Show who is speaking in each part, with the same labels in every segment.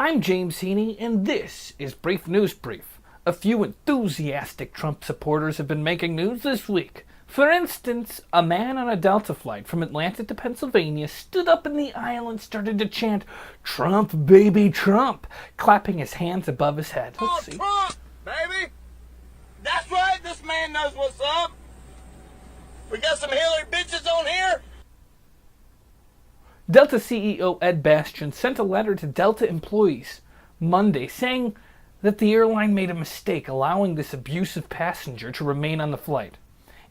Speaker 1: I'm James Heaney, and this is Brief News Brief. A few enthusiastic Trump supporters have been making news this week. For instance, a man on a Delta flight from Atlanta to Pennsylvania stood up in the aisle and started to chant, "Trump, baby, Trump," clapping his hands above his head. Let's see.
Speaker 2: Trump, baby! That's right, this man knows what's up. We got some Hillary bitches on here.
Speaker 1: Delta CEO Ed Bastian sent a letter to Delta employees Monday saying that the airline made a mistake allowing this abusive passenger to remain on the flight.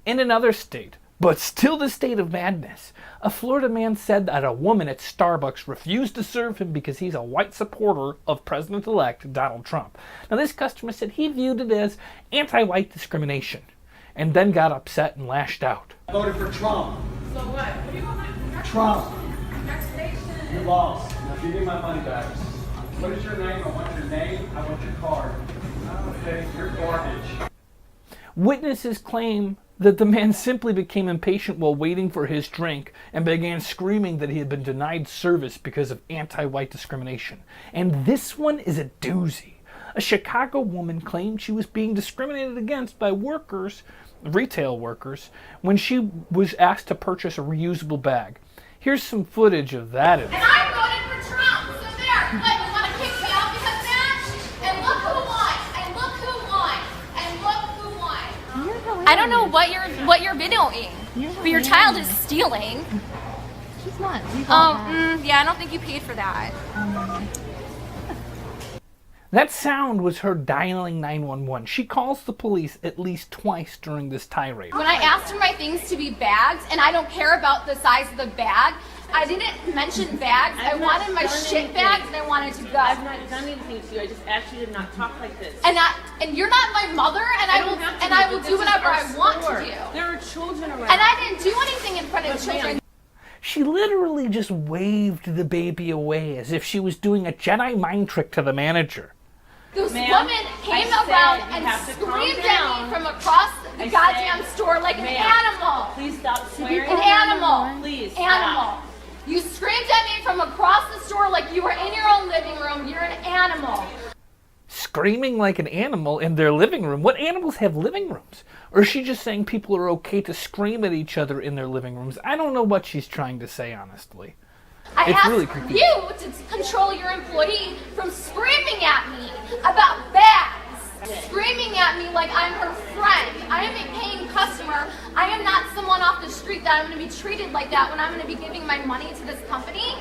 Speaker 1: In another state, but still the state of madness, a Florida man said that a woman at Starbucks refused to serve him because he's a white supporter of President-elect Donald Trump. Now, this customer said he viewed it as anti-white discrimination and then got upset and lashed out.
Speaker 3: I voted for Trump.
Speaker 4: So what? What do you want?
Speaker 3: Trump.
Speaker 4: Congratulations.
Speaker 3: You lost. Now give me my money back. What is your name? I want your name. I want your card. Okay, you're garbage.
Speaker 1: Witnesses claim that the man simply became impatient while waiting for his drink and began screaming that he had been denied service because of anti-white discrimination. And this one is a doozy. A Chicago woman claimed she was being discriminated against by retail workers, when she was asked to purchase a reusable bag. Here's some footage of that.
Speaker 5: And I voted for Trump, so there. What, you want to kick me out because of that? And look who won, and look who won, and look who won.
Speaker 6: I don't know what you're videoing, but your child is stealing.
Speaker 7: She's not.
Speaker 6: Yeah, I don't think you paid for that.
Speaker 1: That sound was her dialing 911. She calls the police at least twice during this tirade.
Speaker 5: When I asked for my things to be bags, and I don't care about the size of the bag, I didn't mention bags. I wanted my shit bags, and I wanted to go.
Speaker 4: I've not done anything to you. I just asked you to not talk like this.
Speaker 5: And you're not my mother, and I will do whatever I want to do.
Speaker 4: There are children around.
Speaker 5: And I didn't do anything in front of children.
Speaker 1: She literally just waved the baby away as if she was doing a Jedi mind trick to the manager.
Speaker 5: This woman came around and screamed at me from across the goddamn store like an animal.
Speaker 4: Please stop swearing.
Speaker 5: An animal.
Speaker 4: Please
Speaker 5: Animal. You screamed at me from across the store like you were in your own living room. You're an animal.
Speaker 1: Screaming like an animal in their living room? What animals have living rooms? Or is she just saying people are okay to scream at each other in their living rooms? I don't know what she's trying to say, honestly.
Speaker 5: I
Speaker 1: It's
Speaker 5: asked
Speaker 1: really confusing.
Speaker 5: you to control your employee from screaming at me about bags. Screaming at me like I'm her friend. I am a paying customer. I am not someone off the street that I'm going to be treated like that when I'm going to be giving my money to this company.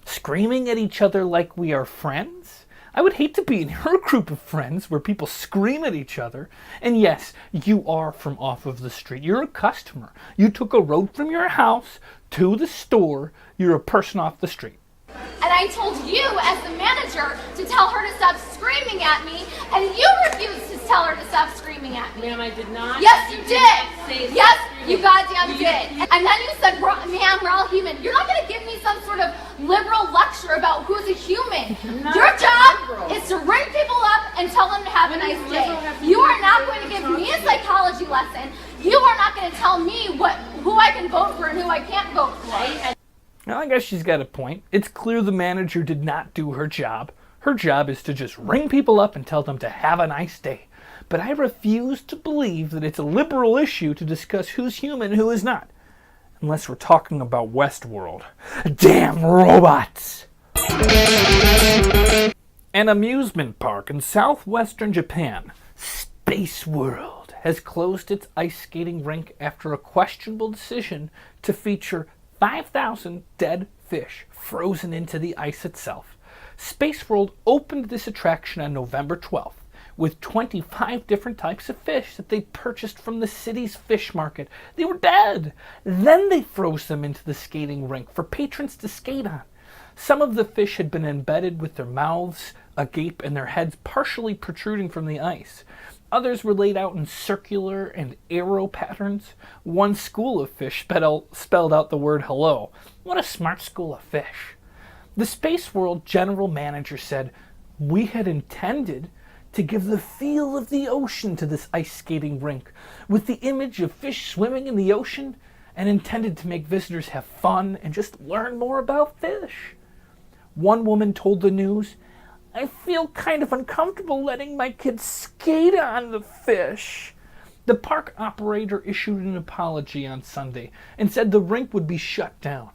Speaker 1: Screaming at each other like we are friends? I would hate to be in her group of friends where people scream at each other. And yes, you are from off of the street. You're a customer. You took a road from your house to the store. You're a person off the street.
Speaker 5: And I told you as the manager to tell her to stop screaming at me, and you refused to tell her to stop screaming at me.
Speaker 4: Ma'am, I did not.
Speaker 5: Yes, you
Speaker 4: Say
Speaker 5: did. Yes,
Speaker 4: stop
Speaker 5: you
Speaker 4: screaming.
Speaker 5: goddamn did. And then you said, ma'am, we're all human. You're not going to give me some sort of liberal lecture about who's a human. Your job is to ring people up and tell them to have a nice day. You are not going to give me a psychology lesson. You are not going to tell me who I can vote for and who I can't vote for.
Speaker 1: Now, I guess she's got a point. It's clear the manager did not do her job. Her job is to just ring people up and tell them to have a nice day. But I refuse to believe that it's a liberal issue to discuss who's human and who is not. Unless we're talking about Westworld. Damn robots! An amusement park in southwestern Japan, Space World, has closed its ice skating rink after a questionable decision to feature 5,000 dead fish frozen into the ice itself. Space World opened this attraction on November 12th with 25 different types of fish that they purchased from the city's fish market. They were dead. Then they froze them into the skating rink for patrons to skate on. Some of the fish had been embedded with their mouths agape and their heads partially protruding from the ice. Others were laid out in circular and arrow patterns. One school of fish spelled out the word hello. What a smart school of fish. The Space World general manager said, "We had intended to give the feel of the ocean to this ice skating rink with the image of fish swimming in the ocean and intended to make visitors have fun and just learn more about fish." One woman told the news, I feel kind of uncomfortable letting my kids skate on the fish. The park operator issued an apology on Sunday and said the rink would be shut down.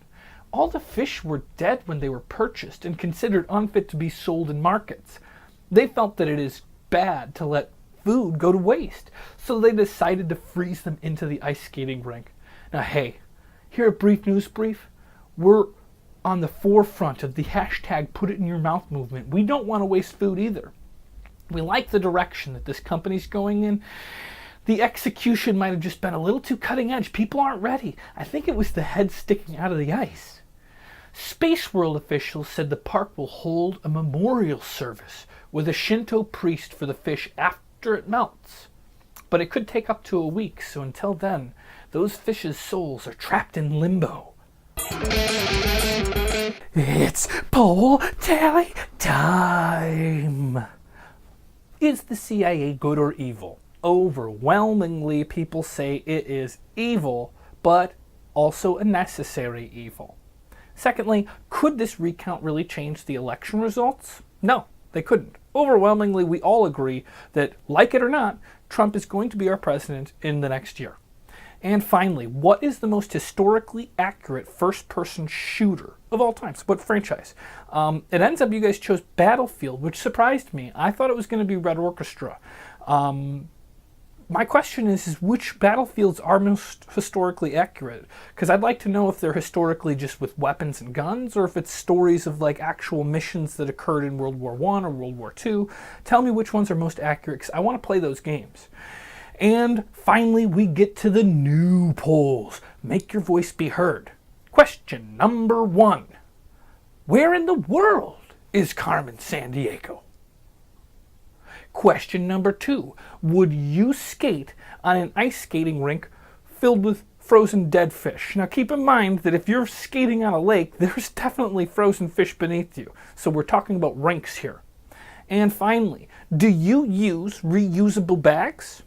Speaker 1: All the fish were dead when they were purchased and considered unfit to be sold in markets. They felt that it is bad to let food go to waste, so they decided to freeze them into the ice skating rink. Now hey, here at Brief News Brief, we're on the forefront of the hashtag put it in your mouth movement. We don't want to waste food either. We like the direction that this company's going in. The execution might have just been a little too cutting edge. People aren't ready. I think it was the head sticking out of the ice. Space World officials said the park will hold a memorial service with a Shinto priest for the fish after it melts. But it could take up to a week, so until then, those fish's souls are trapped in limbo. It's poll tally time. Is the CIA good or evil? Overwhelmingly, people say it is evil, but also a necessary evil. Secondly, could this recount really change the election results? No, they couldn't. Overwhelmingly, we all agree that, like it or not, Trump is going to be our president in the next year. And finally, what is the most historically accurate first-person shooter of all time? So what franchise? It ends up you guys chose Battlefield, which surprised me. I thought it was going to be Red Orchestra. My question is which Battlefields are most historically accurate? Because I'd like to know if they're historically just with weapons and guns, or if it's stories of like actual missions that occurred in World War I or World War II. Tell me which ones are most accurate, because I want to play those games. And finally, we get to the new polls. Make your voice be heard. Question number 1. Where in the world is Carmen Sandiego? Question number 2. Would you skate on an ice skating rink filled with frozen dead fish? Now keep in mind that if you're skating on a lake, there's definitely frozen fish beneath you. So we're talking about rinks here. And finally, do you use reusable bags?